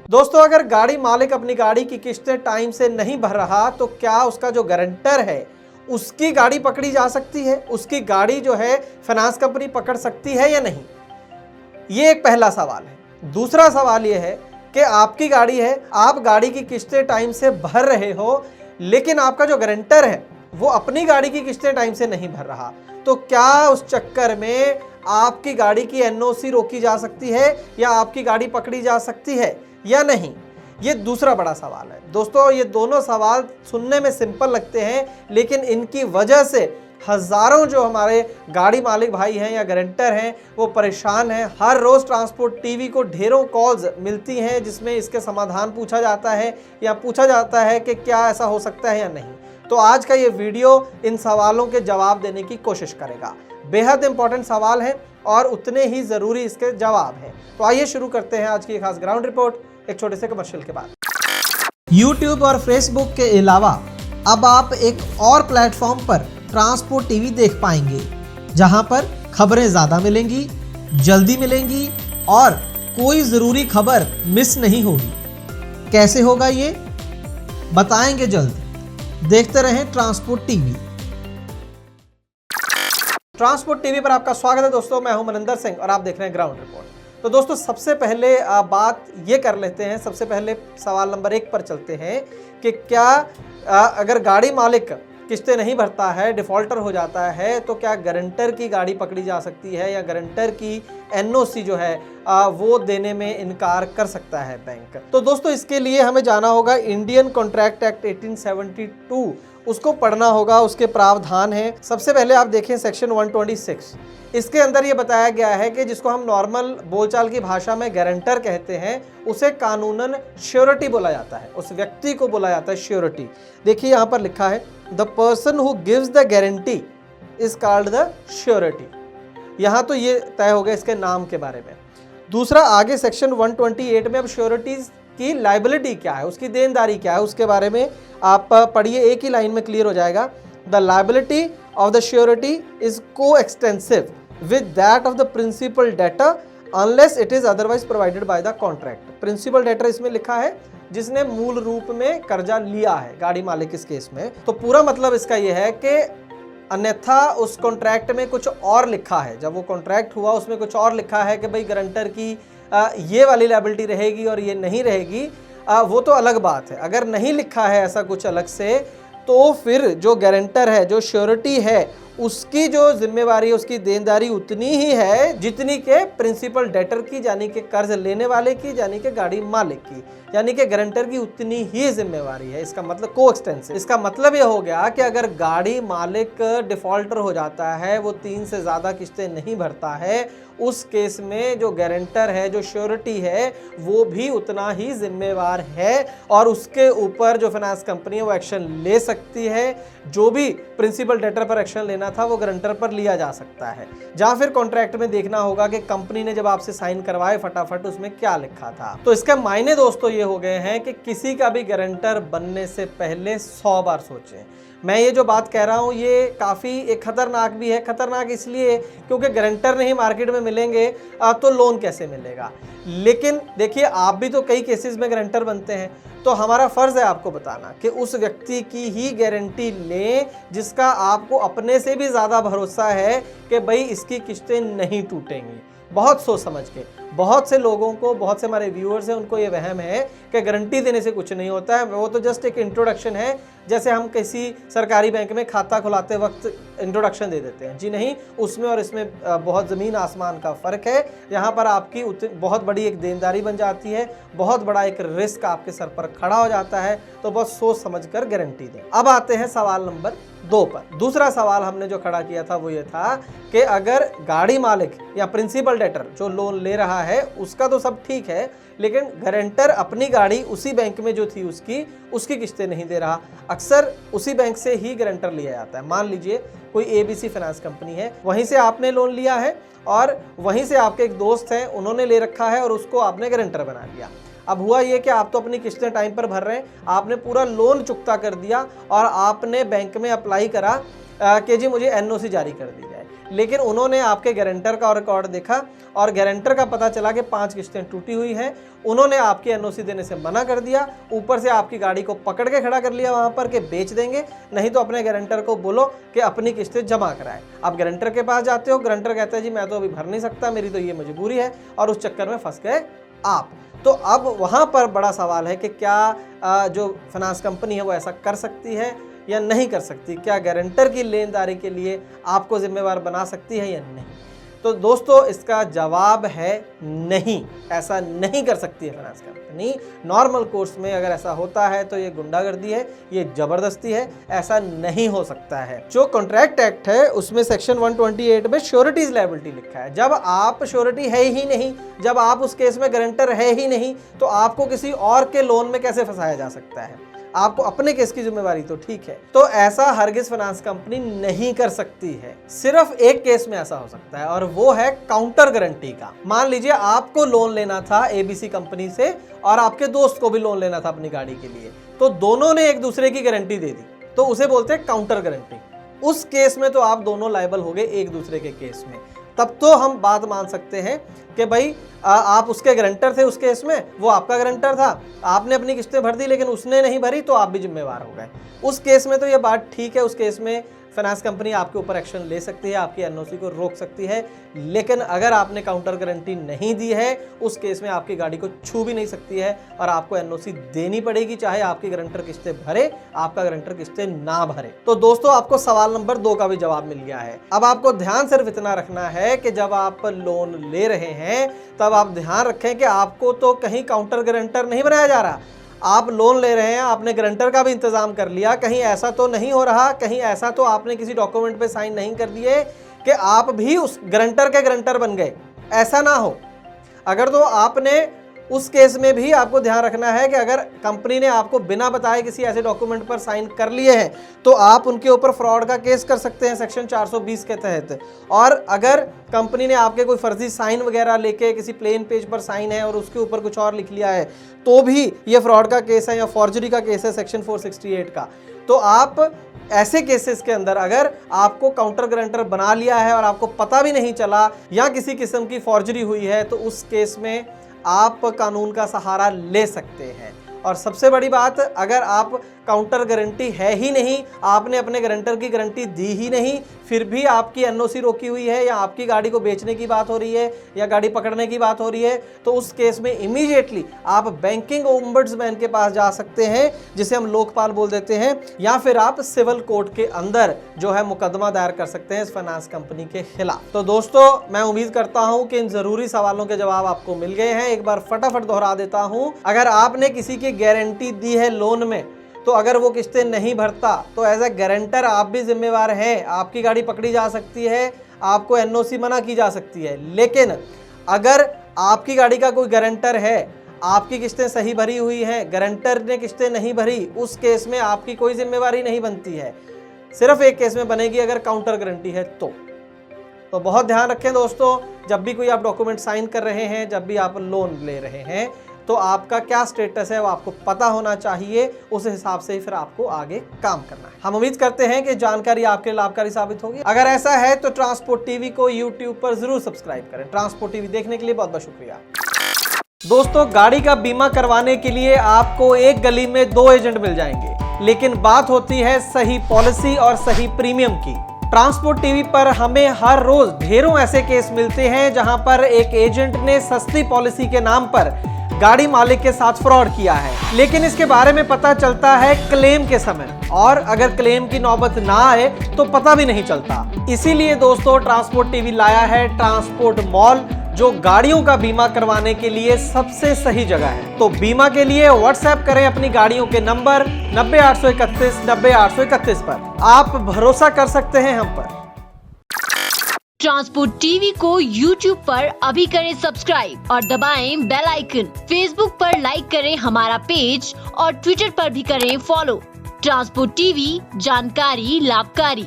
दोस्तों, अगर गाड़ी मालिक अपनी गाड़ी की किस्तें टाइम से नहीं भर रहा तो क्या उसका जो गारंटर है उसकी गाड़ी पकड़ी जा सकती है? उसकी गाड़ी जो है फाइनेंस कंपनी पकड़ सकती है या नहीं? ये एक पहला सवाल है। दूसरा सवाल ये है कि आपकी गाड़ी है, आप गाड़ी की किस्तें टाइम से भर रहे हो, लेकिन आपका जो गारंटर है वो अपनी गाड़ी की किस्तें टाइम से नहीं भर रहा, तो क्या उस चक्कर में आपकी गाड़ी की एनओसी रोकी जा सकती है या आपकी गाड़ी पकड़ी जा सकती है या नहीं? ये दूसरा बड़ा सवाल है। दोस्तों, ये दोनों सवाल सुनने में सिंपल लगते हैं, लेकिन इनकी वजह से हजारों जो हमारे गाड़ी मालिक भाई हैं या गारंटर हैं वो परेशान हैं। हर रोज ट्रांसपोर्ट टीवी को ढेरों कॉल्स मिलती हैं जिसमें इसके समाधान पूछा जाता है या पूछा जाता है कि क्या ऐसा हो सकता है या नहीं। तो आज का ये वीडियो इन सवालों के जवाब देने की कोशिश करेगा। बेहद इंपॉर्टेंट सवाल है और उतने ही ज़रूरी इसके जवाब हैं। तो आइए शुरू करते हैं आज की खास ग्राउंड रिपोर्ट एक छोटे से कमर्शियल के बाद। YouTube और Facebook के अलावा अब आप एक और प्लेटफॉर्म पर ट्रांसपोर्ट टीवी देख पाएंगे, जहां पर खबरें ज़्यादा मिलेंगी, जल्दी मिलेंगी और कोई ज़रूरी खबर मिस नहीं होगी। कैसे होगा ये बताएंगे जल्द। देखते रहें ट्रांसपोर्ट टीवी। ट्रांसपोर्ट टीवी पर आपका स्वागत है दोस्तों, मैं हूं मनिंदर सिंह और आप देख रहे हैं ग्राउंड रिपोर्ट। तो दोस्तों, सबसे पहले बात ये कर लेते हैं, सबसे पहले सवाल नंबर 1 पर चलते हैं कि क्या अगर गाड़ी मालिक किस्तें नहीं भरता है, डिफॉल्टर हो जाता है, तो क्या गारंटर की गाड़ी पकड़ी जा सकती है या गारंटर की एनओसी जो है वो देने में इनकार कर सकता है बैंक? तो दोस्तों, इसके लिए हमें जाना होगा इंडियन कॉन्ट्रैक्ट एक्ट 1872, उसको पढ़ना होगा, उसके प्रावधान हैं। सबसे पहले आप देखें सेक्शन 126, इसके अंदर ये बताया गया है कि जिसको हम नॉर्मल बोलचाल की भाषा में गारंटर कहते हैं, उसे कानूनन श्योरिटी बोला जाता है, उस व्यक्ति को बोला जाता है श्योरिटी। देखिए यहाँ पर लिखा है the person who gives the guarantee is called the surety. यहाँ तो ये तय हो गया इसके नाम के बारे में। दूसरा, आगे सेक्शन 128 में अब श्योरिटीज की लाइबिलिटी क्या है, उसकी देनदारी क्या है, उसके बारे में आप पढ़िए, एक ही लाइन में क्लियर हो जाएगा। The liability of the surety is coextensive with that of the principal debtor unless it is otherwise provided by the contract. Principal debtor इसमें लिखा है जिसने मूल रूप में कर्जा लिया है, गाड़ी मालिक इस केस में। तो पूरा मतलब इसका यह है कि अन्यथा उस कॉन्ट्रैक्ट में कुछ और लिखा है, जब वो कॉन्ट्रैक्ट हुआ उसमें कुछ और लिखा है कि भाई गारंटर की ये वाली लायबिलिटी रहेगी और ये नहीं रहेगी, वो तो अलग बात है। अगर नहीं लिखा है ऐसा कुछ अलग से, तो फिर जो गारंटर है, जो श्योरिटी है, उसकी जो जिम्मेवारी, उसकी देनदारी उतनी ही है जितनी के प्रिंसिपल डेटर की, यानी कि कर्ज लेने वाले की, यानी कि गाड़ी मालिक की, यानी कि गारंटर की उतनी ही जिम्मेवारी है। इसका मतलब को एक्सटेंसिव। इसका मतलब ये हो गया कि अगर गाड़ी मालिक डिफॉल्टर हो जाता है, वो 3 से ज़्यादा किस्तें नहीं भरता है, उस केस में जो गारंटर है, जो श्योरिटी है, वो भी उतना ही जिम्मेवार है और उसके ऊपर जो फाइनेंस कंपनी है वो एक्शन ले सकती है। जो भी प्रिंसिपल डेटर पर एक्शन लेना था वो गारंटर पर लिया जा सकता है। या फिर कॉन्ट्रैक्ट में देखना होगा कि कंपनी ने जब आपसे साइन करवाए फटाफट उसमें क्या लिखा था। तो इसका मायने दोस्तों ये हो गए हैं कि किसी का भी गारंटर बनने से पहले 100 बार सोचें। मैं ये जो बात कह रहा हूँ ये काफ़ी खतरनाक भी है। खतरनाक इसलिए क्योंकि गारंटर नहीं मार्केट में मिलेंगे तो लोन कैसे मिलेगा। लेकिन देखिए, आप भी तो कई केसेस में गारंटर बनते हैं, तो हमारा फ़र्ज़ है आपको बताना कि उस व्यक्ति की ही गारंटी लें जिसका आपको अपने से भी ज़्यादा भरोसा है कि भाई इसकी किस्तें नहीं टूटेंगी। बहुत सोच समझ के। बहुत से लोगों को, बहुत से हमारे व्यूअर्स हैं, उनको ये वहम है कि गारंटी देने से कुछ नहीं होता है, वो तो जस्ट एक इंट्रोडक्शन है, जैसे हम किसी सरकारी बैंक में खाता खुलाते वक्त इंट्रोडक्शन दे देते हैं। जी नहीं, उसमें और इसमें बहुत ज़मीन आसमान का फ़र्क है। यहाँ पर आपकी बहुत बड़ी एक देनदारी बन जाती है, बहुत बड़ा एक रिस्क आपके सर पर खड़ा हो जाता है। तो बहुत सोच समझ कर गारंटी दें। अब आते हैं सवाल नंबर 2 पर। दूसरा सवाल हमने जो खड़ा किया था वो ये था कि अगर गाड़ी मालिक या प्रिंसिपल डेटर जो लोन ले रहा है उसका तो सब ठीक है, लेकिन गारंटर अपनी गाड़ी उसी बैंक में जो थी उसकी किस्तें नहीं दे रहा। अक्सर उसी बैंक से ही गारंटर लिया जाता है। मान लीजिए कोई ABC फाइनेंस कंपनी है, वहीं से आपने लोन लिया है और वहीं से आपके एक दोस्त हैं, उन्होंने ले रखा है और उसको आपने गारंटर बना दिया। अब हुआ ये कि आप तो अपनी किस्तें टाइम पर भर रहे हैं, आपने पूरा लोन चुकता कर दिया और आपने बैंक में अप्लाई करा कि जी मुझे NOC जारी कर दी जाए। लेकिन उन्होंने आपके गारंटर का रिकॉर्ड देखा और गारंटर का पता चला कि 5 किस्तें टूटी हुई हैं। उन्होंने आपकी एनओसी देने से मना कर दिया, ऊपर से आपकी गाड़ी को पकड़ के खड़ा कर लिया वहाँ पर कि बेच देंगे, नहीं तो अपने गारंटर को बोलो कि अपनी किस्तें जमा कराए। आप गारंटर के पास जाते हो, गारंटर कहता है जी मैं तो अभी भर नहीं सकता, मेरी तो ये मजबूरी है, और उस चक्कर में फंस गए आप। तो अब वहाँ पर बड़ा सवाल है कि क्या जो फाइनेंस कंपनी है वो ऐसा कर सकती है या नहीं कर सकती? क्या गारंटर की लेनदारी के लिए आपको जिम्मेवार बना सकती है या नहीं? तो दोस्तों इसका जवाब है नहीं, ऐसा नहीं कर सकती है फाइनेंस कंपनी। नॉर्मल कोर्स में अगर ऐसा होता है तो ये गुंडागर्दी है, ये जबरदस्ती है, ऐसा नहीं हो सकता है। जो कॉन्ट्रैक्ट एक्ट है उसमें सेक्शन 128 में श्योरिटीज लायबिलिटी लिखा है। जब आप श्योरिटी है ही नहीं, जब आप उस केस में गारंटर है ही नहीं, तो आपको किसी और के लोन में कैसे फंसाया जा सकता है? आपको अपने केस की जिम्मेवारी तो ठीक है। तो ऐसा हरगिज फाइनेंस कंपनी नहीं कर सकती है। सिर्फ एक केस में ऐसा हो सकता है और वो है काउंटर गारंटी का। मान लीजिए आपको लोन लेना था एबीसी कंपनी से और आपके दोस्त को भी लोन लेना था अपनी गाड़ी के लिए, तो दोनों ने एक दूसरे की गारंटी दे दी, तो उसे बोलते हैं काउंटर गारंटी। उस केस में तो आप दोनों लायबल हो गए एक दूसरे के केस में। तब तो हम बात मान सकते हैं कि भाई आप उसके गारंटर थे उस केस में, वो आपका गारंटर था, आपने अपनी किस्तें भर दी लेकिन उसने नहीं भरी तो आप भी जिम्मेवार हो गए। उस केस में तो ये बात ठीक है, उस केस में फाइनेंस कंपनी आपके ऊपर एक्शन ले सकती है, आपकी एनओसी को रोक सकती है। लेकिन अगर आपने काउंटर गारंटी नहीं दी है, उस केस में आपकी गाड़ी को छू भी नहीं सकती है और आपको एनओसी देनी पड़ेगी, चाहे आपकी गारंटर किस्तें भरे, आपका गारंटर किस्तें ना भरे। तो दोस्तों आपको सवाल नंबर 2 का भी जवाब मिल गया है। अब आपको ध्यान सिर्फ इतना रखना है कि जब आप लोन ले रहे हैं तब आप ध्यान रखें कि आपको तो कहीं काउंटर गारंटर नहीं बनाया जा रहा। आप लोन ले रहे हैं, आपने गारंटर का भी इंतजाम कर लिया, कहीं ऐसा तो नहीं हो रहा, कहीं ऐसा तो आपने किसी डॉक्यूमेंट पे साइन नहीं कर दिए कि आप भी उस गारंटर के गारंटर बन गए, ऐसा ना हो। अगर तो आपने उस केस में भी आपको ध्यान रखना है कि अगर कंपनी ने आपको बिना बताए किसी ऐसे डॉक्यूमेंट पर साइन कर लिए हैं तो आप उनके ऊपर फ्रॉड का केस कर सकते हैं सेक्शन 420 के तहत। और अगर कंपनी ने आपके कोई फर्जी साइन वगैरह लेके किसी प्लेन पेज पर साइन है और उसके ऊपर कुछ और लिख लिया है तो भी ये फ्रॉड का केस है या फॉर्जरी का केस है सेक्शन 468 का। तो आप ऐसे केसेस के अंदर अगर आपको काउंटर गारंटर बना लिया है और आपको पता भी नहीं चला या किसी किस्म की फॉर्जरी हुई है तो उस केस में आप कानून का सहारा ले सकते हैं। और सबसे बड़ी बात, अगर आप काउंटर गारंटी है ही नहीं, आपने अपने गारंटर की गारंटी दी ही नहीं, फिर भी आपकी एनओसी रोकी हुई है या आपकी गाड़ी को बेचने की बात हो रही है या गाड़ी पकड़ने की बात हो रही है, तो उस केस में इमीडिएटली आप बैंकिंग ओम्बड्समैन के पास जा सकते हैं, जिसे हम लोकपाल बोल देते हैं, या फिर आप सिविल कोर्ट के अंदर जो है मुकदमा दायर कर सकते हैं इस फाइनेंस कंपनी के खिलाफ। तो दोस्तों मैं उम्मीद करता हूं कि इन जरूरी सवालों के जवाब आपको मिल गए हैं। एक बार फटाफट दोहरा देता हूं। अगर आपने किसी की गारंटी दी है लोन में, तो अगर वो किस्तें नहीं भरता तो एज ए गारंटर आप भी जिम्मेवार हैं, आपकी गाड़ी पकड़ी जा सकती है, आपको एनओसी मना की जा सकती है। लेकिन अगर आपकी गाड़ी का कोई गारंटर है, आपकी किस्तें सही भरी हुई हैं, गारंटर ने किस्तें नहीं भरी, उस केस में आपकी कोई जिम्मेवारी नहीं बनती है। सिर्फ एक केस में बनेगी अगर काउंटर गारंटी है तो बहुत ध्यान रखें दोस्तों, जब भी कोई आप डॉक्यूमेंट साइन कर रहे हैं, जब भी आप लोन ले रहे हैं, तो आपका क्या स्टेटस है वो आपको पता होना चाहिए। उस हिसाब से फिर आपको आगे काम करना है। हम उम्मीद करते हैं कि जानकारी आपके लिए लाभकारी साबित होगी। अगर ऐसा है तो ट्रांसपोर्ट टीवी को यूट्यूब पर जरूर सब्सक्राइब करें। ट्रांसपोर्ट टीवी देखने के लिए बहुत बहुत शुक्रिया। दोस्तों गाड़ी का बीमा करवाने के लिए आपको एक गली में 2 एजेंट मिल जाएंगे, लेकिन बात होती है सही पॉलिसी और सही प्रीमियम की। ट्रांसपोर्ट टीवी पर हमें हर रोज ढेरों ऐसे केस मिलते हैं जहां पर एक एजेंट ने सस्ती पॉलिसी के नाम पर गाड़ी मालिक के साथ फ्रॉड किया है, लेकिन इसके बारे में पता चलता है क्लेम के समय, और अगर क्लेम की नौबत ना आए तो पता भी नहीं चलता। इसीलिए दोस्तों ट्रांसपोर्ट टीवी लाया है ट्रांसपोर्ट मॉल, जो गाड़ियों का बीमा करवाने के लिए सबसे सही जगह है। तो बीमा के लिए व्हाट्सएप करें अपनी गाड़ियों के नंबर 90-831 90-831 पर। आप भरोसा कर सकते हैं हम पर। ट्रांसपोर्ट टीवी को YouTube पर अभी करें सब्सक्राइब और दबाएं बेल आइकन। फेसबुक पर लाइक करें हमारा पेज और ट्विटर पर भी करें फॉलो। ट्रांसपोर्ट टीवी, जानकारी लाभकारी।